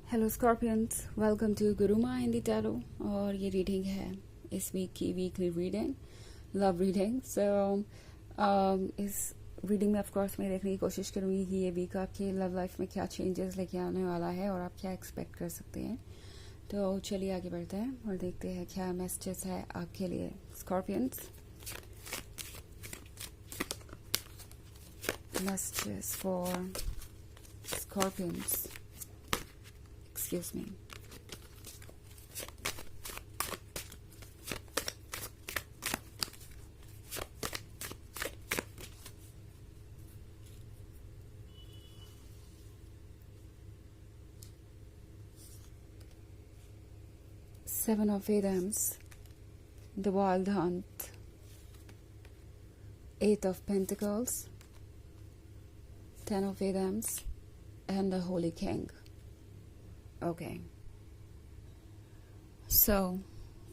Hello scorpions, welcome to Guruma Hindi tarot. और ये reading है इस वीक की वीकली रीडिंग, लव रीडिंग। इस रीडिंग में ऑफ कोर्स मैं देखने की कोशिश करूँगी कि ये वीक आपकी लव लाइफ में क्या चेंजेस लेके आने वाला है और आप क्या एक्सपेक्ट कर सकते हैं। तो चलिए आगे बढ़ते हैं और देखते हैं क्या मैसेजेस है आपके लिए scorpions. Messages for scorpions, excuse me. Seven of Vedams, the Wild Hunt, Eight of Pentacles, Ten of Vedams, and the Holy King. Okay. So,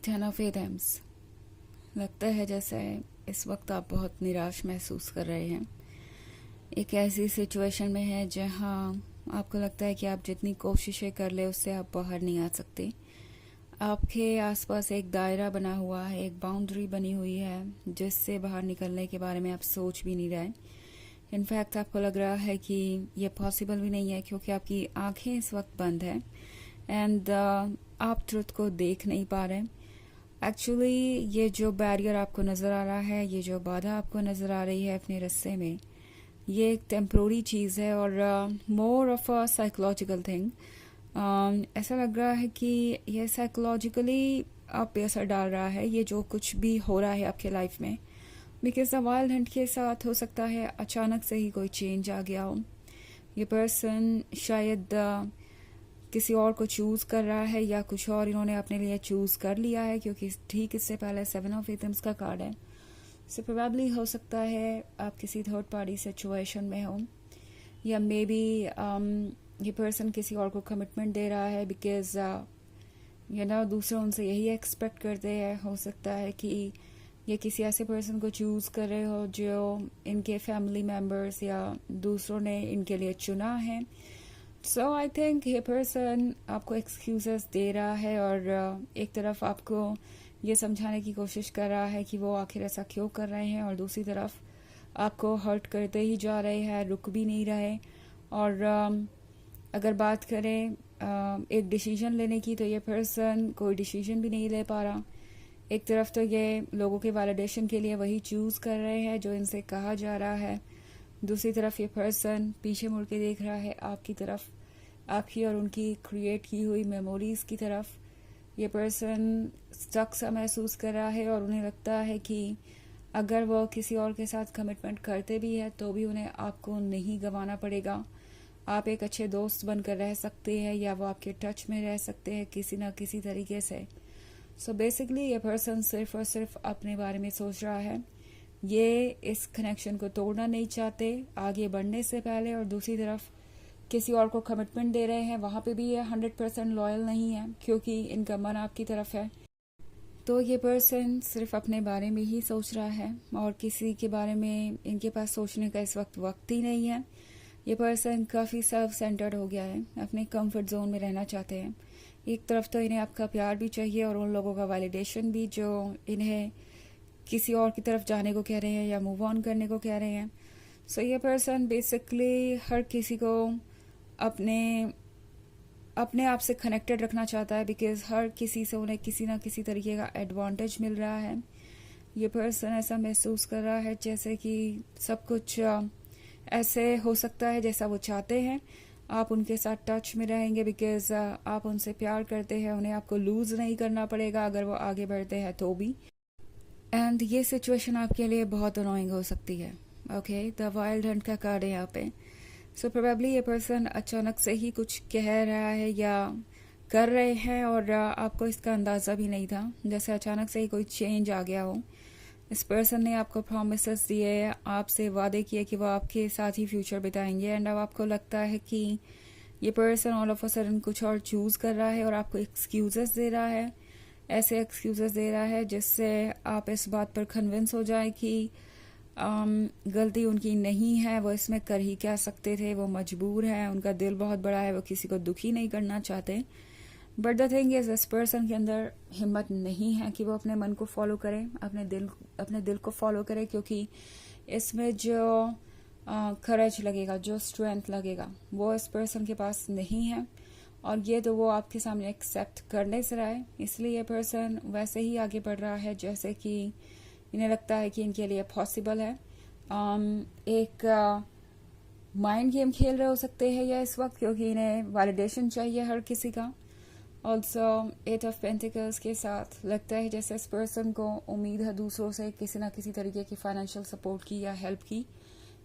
Ten of Vedams. लगता है जैसे इस वक्त आप बहुत निराश महसूस कर रहे हैं। एक ऐसी सिचुएशन में है जहां आपको लगता है कि आप जितनी कोशिशें कर ले उससे आप बाहर नहीं आ सकते। आपके आसपास एक दायरा बना हुआ है, एक बाउंड्री बनी हुई है जिससे बाहर निकलने के बारे में आप सोच भी नहीं रहे। इनफैक्ट आपको लग रहा है कि ये पॉसिबल भी नहीं है क्योंकि आपकी आंखें इस वक्त बंद है एंड आप ट्रुथ को देख नहीं पा रहे। एक्चुअली ये जो बैरियर आपको नज़र आ रहा है, ये जो बाधा आपको नज़र आ रही है अपने रास्ते में, ये एक टेम्प्रोरी चीज़ है और more of a psychological thing. ऐसा लग रहा है कि ये साइकोलॉजिकली आप पे असर डाल रहा है, ये जो कुछ भी हो रहा है आपके लाइफ में। बिकॉज द वाइल्ड हंट के साथ हो सकता है अचानक से ही कोई चेंज आ गया हो। ये पर्सन शायद किसी और को चूज़ कर रहा है या कुछ और इन्होंने अपने लिए चूज़ कर लिया है, क्योंकि ठीक इससे पहले सेवन ऑफ एथम्स का कार्ड है। सो प्रोबेबली हो सकता है आप किसी थर्ड पार्टी सिचुएशन में हो या मे बी ये पर्सन किसी और को कमिटमेंट दे रहा है बिकॉज दूसरे उनसे यही एक्सपेक्ट करते हैं। हो सकता है कि ये किसी ऐसे पर्सन को चूज़ कर रहे हो जो इनके फैमिली मेम्बर्स या दूसरों ने इनके लिए चुना है। सो आई थिंक ये पर्सन आपको एक्सक्यूजेस दे रहा है और एक तरफ आपको ये समझाने की कोशिश कर रहा है कि वो आखिर ऐसा क्यों कर रहे हैं, और दूसरी तरफ आपको हर्ट करते ही जा रहे हैं, रुक भी नहीं रहे। और अगर बात करें एक डिसीजन लेने की, तो ये पर्सन कोई डिसीजन भी नहीं ले पा रहा। एक तरफ तो ये लोगों के वैलिडेशन के लिए वही चूज़ कर रहे हैं जो इनसे कहा जा रहा है, दूसरी तरफ ये पर्सन पीछे मुड़ के देख रहा है आपकी तरफ, आपकी और उनकी क्रिएट की हुई मेमोरीज़ की तरफ। ये पर्सन स्टक सा महसूस कर रहा है और उन्हें लगता है कि अगर वो किसी और के साथ कमिटमेंट करते भी है तो भी उन्हें आपको नहीं गंवाना पड़ेगा। आप एक अच्छे दोस्त बनकर रह सकते हैं या वो आपके टच में रह सकते हैं किसी ना किसी तरीके से। सो बेसिकली ये पर्सन सिर्फ और सिर्फ अपने बारे में सोच रहा है। ये इस कनेक्शन को तोड़ना नहीं चाहते आगे बढ़ने से पहले, और दूसरी तरफ किसी और को कमिटमेंट दे रहे हैं, वहाँ पे भी ये 100% लॉयल नहीं है क्योंकि इनका मन आपकी तरफ है। तो ये पर्सन सिर्फ अपने बारे में ही सोच रहा है और किसी के बारे में इनके पास सोचने का इस वक्त ही नहीं है। ये पर्सन काफ़ी सेल्फ सेंटर्ड हो गया है, अपने कंफर्ट जोन में रहना चाहते हैं। एक तरफ तो इन्हें आपका प्यार भी चाहिए और उन लोगों का वैलिडेशन भी जो इन्हें किसी और की तरफ जाने को कह रहे हैं या मूव ऑन करने को कह रहे हैं। सो ये पर्सन बेसिकली हर किसी को अपने अपने आप से कनेक्टेड रखना चाहता है बिकॉज हर किसी से उन्हें किसी ना किसी तरीके का एडवांटेज मिल रहा है। ये पर्सन ऐसा महसूस कर रहा है जैसे कि सब कुछ ऐसे हो सकता है जैसा वो चाहते हैं। आप उनके साथ टच में रहेंगे बिकॉज आप उनसे प्यार करते हैं, उन्हें आपको लूज़ नहीं करना पड़ेगा अगर वो आगे बढ़ते हैं तो भी। एंड ये सिचुएशन आपके लिए बहुत अनोइंग हो सकती है। ओके, द वाइल्ड हंट का कार्ड है यहाँ पे। सो प्रोबेबली ये पर्सन अचानक से ही कुछ कह रहा है या कर रहे हैं और आपको इसका अंदाज़ा भी नहीं था, जैसे अचानक से ही कोई चेंज आ गया हो। इस पर्सन ने आपको प्रॉमिसेस दिए, आपसे वादे किए कि वो आपके साथ ही फ्यूचर बिताएंगे, एंड अब आपको लगता है कि ये person all of a sudden कुछ और चूज़ कर रहा है और आपको एक्सक्यूजेस दे रहा है। ऐसे एक्सक्यूजेस दे रहा है जिससे आप इस बात पर कन्विंस हो जाए कि गलती उनकी नहीं है, वो इसमें कर ही क्या सकते थे, वो मजबूर है, उनका दिल बहुत बड़ा है, वो किसी को दुखी नहीं करना चाहते। बट द थिंग इज इस पर्सन के अंदर हिम्मत नहीं है कि वो अपने मन को फॉलो करे, अपने दिल को फॉलो करे, क्योंकि इसमें जो करेज लगेगा, जो स्ट्रेंथ लगेगा, वो इस पर्सन के पास नहीं है। और ये तो वो आपके सामने एक्सेप्ट करने से रहा है, इसलिए ये पर्सन वैसे ही आगे बढ़ रहा है जैसे कि इन्हें लगता है कि इनके लिए पॉसिबल है। एक माइंड गेम खेल रहे हो सकते हैं या इस वक्त, क्योंकि इन्हें वैलिडेशन चाहिए हर किसी का। ऑल्सो 8 ऑफ पेंटिकल्स के साथ लगता है जैसे इस पर्सन को उम्मीद है दूसरों से किसी ना किसी तरीके की फाइनेंशियल सपोर्ट की या हेल्प की।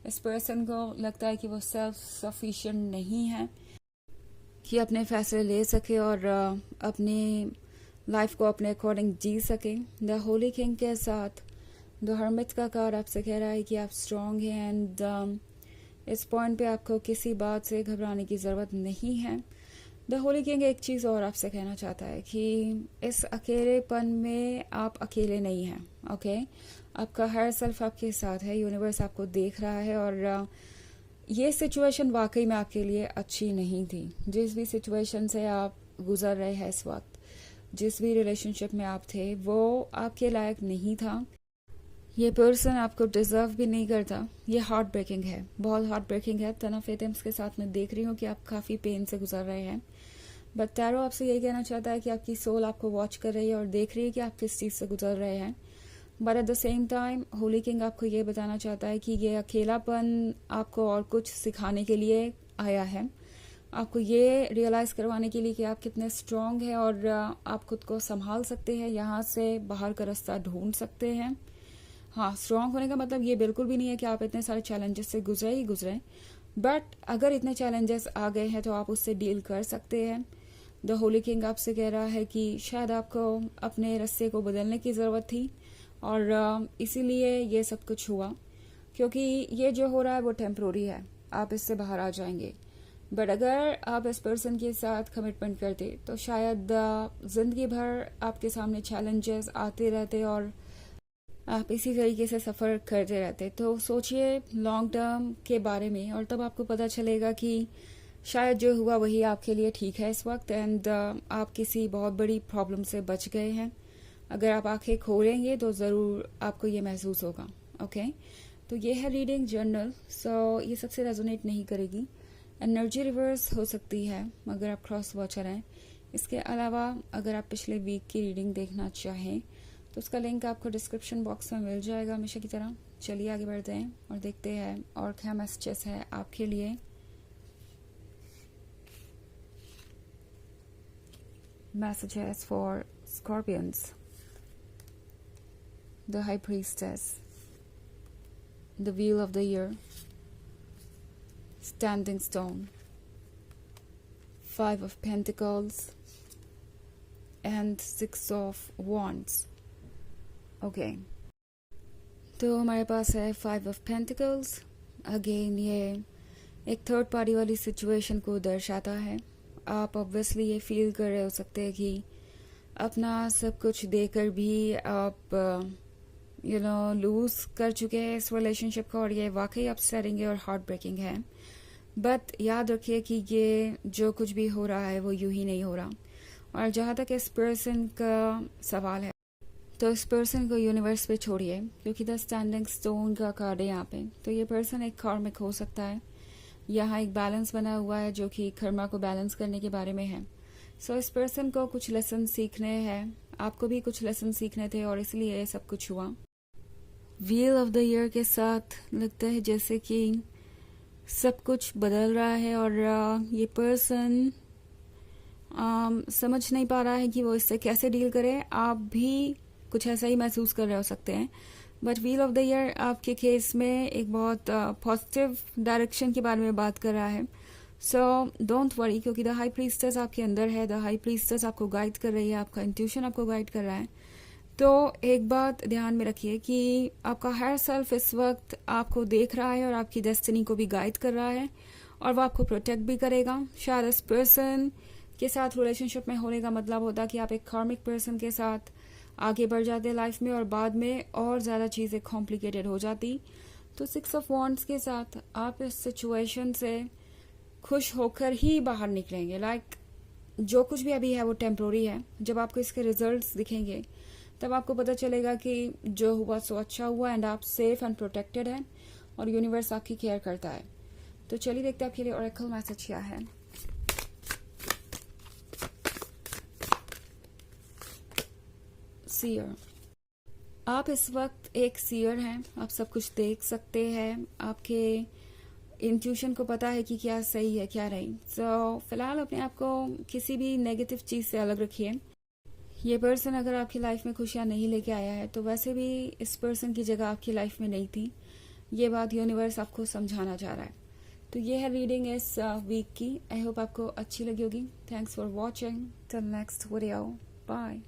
इस पर्सन को लगता है कि वो सेल्फ सफिशिएंट नहीं है कि अपने फैसले ले सके और अपनी लाइफ को अपने अकॉर्डिंग जी सके। द होली किंग के साथ द हर्मिट का कार्ड आपसे कह रहा है कि आप स्ट्रांग हैं एंड इस पॉइंट पे आपको किसी बात से घबराने की ज़रूरत नहीं है। द होली किंग एक चीज़ और आपसे कहना चाहता है कि इस अकेलेपन में आप अकेले नहीं हैं। ओके, आपका हर सेल्फ आपके साथ है, यूनिवर्स आपको देख रहा है और ये सिचुएशन वाकई में आपके लिए अच्छी नहीं थी। जिस भी सिचुएशन से आप गुजर रहे हैं इस वक्त, जिस भी रिलेशनशिप में आप थे, वो आपके लायक नहीं था। ये पर्सन आपको डिजर्व भी नहीं करता। ये हार्ट ब्रेकिंग है, बहुत हार्ट ब्रेकिंग है। 10 ऑफ एटम्स के साथ मैं देख रही हूँ कि आप काफ़ी पेन से गुजर रहे हैं। बट टैरो आपसे यही कहना चाहता है कि आपकी सोल आपको वॉच कर रही है और देख रही है कि आप किस चीज़ से गुजर रहे हैं। But at the same time Holi king आपको ये बताना चाहता है कि ये अकेलापन आपको और कुछ सिखाने के लिए आया है, आपको ये रियलाइज़ करवाने के लिए कि आप कितने स्ट्रांग हैं और आप खुद को संभाल सकते हैं, यहाँ से बाहर का रास्ता ढूंढ सकते हैं। हाँ, स्ट्रांग होने का मतलब ये बिल्कुल भी नहीं है कि आप इतने सारे चैलेंजेस से गुजरे ही गुजरे, बट अगर इतने चैलेंजेस आ गए हैं तो आप उससे डील कर सकते हैं। द होली किंग आपसे कह रहा है कि शायद आपको अपने रास्ते को बदलने की ज़रूरत थी और इसीलिए ये सब कुछ हुआ, क्योंकि ये जो हो रहा है वो टेम्प्रोरी है, आप इससे बाहर आ जाएंगे। बट अगर आप इस पर्सन के साथ कमिटमेंट करते तो शायद ज़िंदगी भर आपके सामने चैलेंजेस आते रहते और आप इसी तरीके से सफ़र करते रहते। तो सोचिए लॉन्ग टर्म के बारे में और तब आपको पता चलेगा कि शायद जो हुआ वही आपके लिए ठीक है इस वक्त एंड आप किसी बहुत बड़ी प्रॉब्लम से बच गए हैं। अगर आप आंखें खोलेंगे तो ज़रूर आपको ये महसूस होगा। ओके, तो ये है रीडिंग जर्नल। सो ये सबसे रेजोनेट नहीं करेगी, एनर्जी रिवर्स हो सकती है अगर आप क्रॉस वॉचर हैं। इसके अलावा अगर आप पिछले वीक की रीडिंग देखना चाहें तो उसका लिंक आपको डिस्क्रिप्शन बॉक्स में मिल जाएगा हमेशा की तरह। चलिए आगे बढ़ते हैं और देखते हैं और क्या मैसेजेस है आपके लिए। Messages for Scorpions. The High Priestess. The Wheel of the Year. Standing Stone. 5 of Pentacles. And 6 of Wands. Okay. तो हमारे पास है 5 of Pentacles. अगेन ये एक थर्ड पार्टी वाली सिचुएशन को दर्शाता है। आप ऑब्वियसली ये फील कर रहे हो सकते हैं कि अपना सब कुछ देकर भी आप लूज कर चुके हैं इस रिलेशनशिप को और ये वाकई अपसेटिंग है और हार्ट ब्रेकिंग है। बट याद रखिए कि ये जो कुछ भी हो रहा है वो यूं ही नहीं हो रहा। और जहाँ तक इस पर्सन का सवाल है तो इस पर्सन को यूनिवर्स पे छोड़िए, क्योंकि द स्टैंडिंग स्टोन का कार्ड है यहाँ पे। तो ये पर्सन एक कार्मिक हो सकता है। यहाँ एक बैलेंस बना हुआ है जो कि कर्मा को बैलेंस करने के बारे में है। सो इस पर्सन को कुछ लेसन सीखने हैं, आपको भी कुछ लेसन सीखने थे और इसलिए सब कुछ हुआ। व्हील ऑफ द ईयर के साथ लगता है जैसे कि सब कुछ बदल रहा है और ये पर्सन समझ नहीं पा रहा है कि वो इससे कैसे डील करे। आप भी कुछ ऐसा ही महसूस कर रहे हो सकते हैं। But wheel of the year आपके केस में एक बहुत पॉजिटिव डायरेक्शन के बारे में बात कर रहा है। सो डोंट वरी, क्योंकि द हाई प्रीस्टेस आपके अंदर है। द हाई प्रीस्टेस आपको गाइड कर रही है, आपका इंट्यूशन आपको गाइड कर रहा है। तो एक बात ध्यान में रखिए कि आपका हर सेल्फ इस वक्त आपको देख रहा है और आपकी डेस्टिनी को भी गाइड कर रहा है और वो आपको प्रोटेक्ट भी करेगा। शायद इस पर्सन के साथ रिलेशनशिप में होने का मतलब होता कि आप एक कार्मिक पर्सन के साथ आगे बढ़ जाते लाइफ में और बाद में और ज़्यादा चीज़ें कॉम्प्लिकेटेड हो जाती। तो 6 ऑफ वॉन्ड्स के साथ आप इस सिचुएशन से खुश होकर ही बाहर निकलेंगे। लाइक जो कुछ भी अभी है वो टेम्प्रोरी है। जब आपको इसके रिजल्ट्स दिखेंगे तब आपको पता चलेगा कि जो हुआ सो अच्छा हुआ एंड आप सेफ एंड प्रोटेक्टेड हैं और यूनिवर्स आपकी केयर करता है। तो चलिए देखते हैं आपके लिए ओरेकल मैसेज क्या है। सीयर, आप इस वक्त एक सीयर हैं, आप सब कुछ देख सकते हैं, आपके इंट्यूशन को पता है कि क्या सही है क्या नहीं। तो फिलहाल अपने आप को किसी भी नेगेटिव चीज से अलग रखिए। ये पर्सन अगर आपकी लाइफ में खुशियां नहीं लेके आया है तो वैसे भी इस पर्सन की जगह आपकी लाइफ में नहीं थी। ये बात यूनिवर्स आपको समझाना चाह रहा है। तो ये है रीडिंग इस वीक की। आई होप आपको अच्छी लगी होगी। Thanks for watching. Till next video, bye.